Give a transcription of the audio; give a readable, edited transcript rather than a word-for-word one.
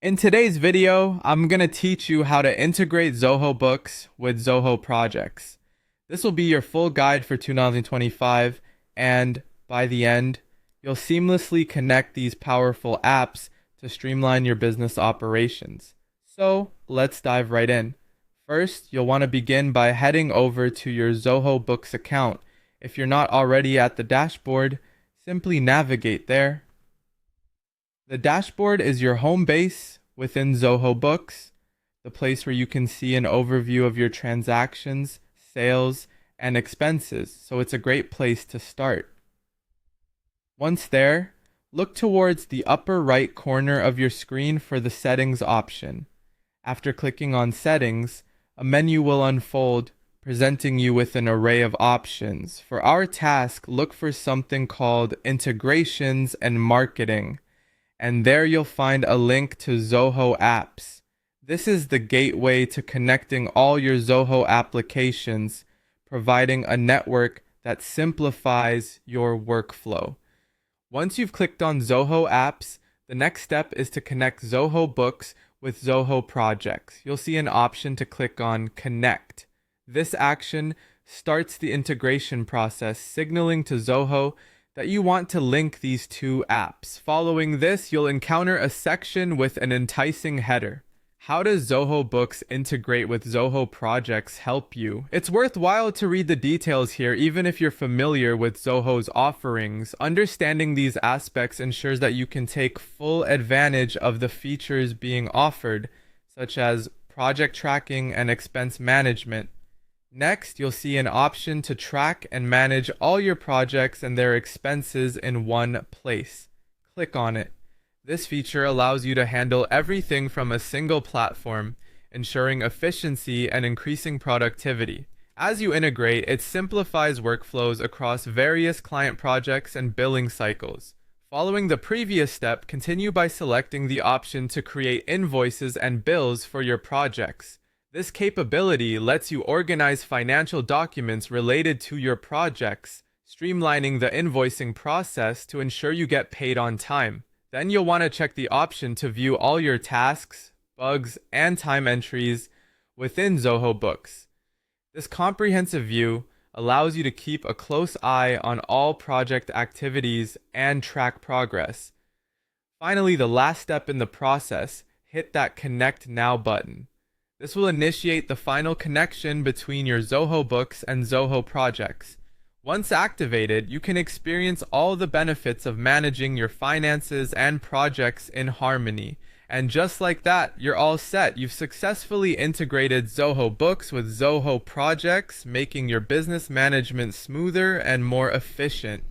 In today's video, I'm going to teach you how to integrate Zoho Books with Zoho Projects. This will be your full guide for 2025, and by the end, you'll seamlessly connect these powerful apps to streamline your business operations. So, let's dive right in. First, you'll want to begin by heading over to your Zoho Books account. If you're not already at the dashboard, simply navigate there. The dashboard is your home base within Zoho Books, the place where you can see an overview of your transactions, sales, and expenses, so it's a great place to start. Once there, look towards the upper right corner of your screen for the Settings option. After clicking on Settings, a menu will unfold, presenting you with an array of options. For our task, look for something called Integrations and Marketing, and there you'll find a link to Zoho Apps. This is the gateway to connecting all your Zoho applications, providing a network that simplifies your workflow. Once you've clicked on Zoho Apps, the next step is to connect Zoho Books with Zoho Projects. You'll see an option to click on Connect. This action starts the integration process, signaling to Zoho that you want to link these two apps. Following this, you'll encounter a section with an enticing header. How does Zoho Books integrate with Zoho Projects help you? It's worthwhile to read the details here, even if you're familiar with Zoho's offerings. Understanding these aspects ensures that you can take full advantage of the features being offered, such as project tracking and expense management. Next, you'll see an option to track and manage all your projects and their expenses in one place. Click on it. This feature allows you to handle everything from a single platform, ensuring efficiency and increasing productivity. As you integrate, it simplifies workflows across various client projects and billing cycles. Following the previous step, continue by selecting the option to create invoices and bills for your projects. This capability lets you organize financial documents related to your projects, streamlining the invoicing process to ensure you get paid on time. Then you'll want to check the option to view all your tasks, bugs, and time entries within Zoho Books. This comprehensive view allows you to keep a close eye on all project activities and track progress. Finally, the last step in the process, hit that Connect Now button. This will initiate the final connection between your Zoho Books and Zoho Projects. Once activated, you can experience all the benefits of managing your finances and projects in harmony. And just like that, you're all set. You've successfully integrated Zoho Books with Zoho Projects, making your business management smoother and more efficient.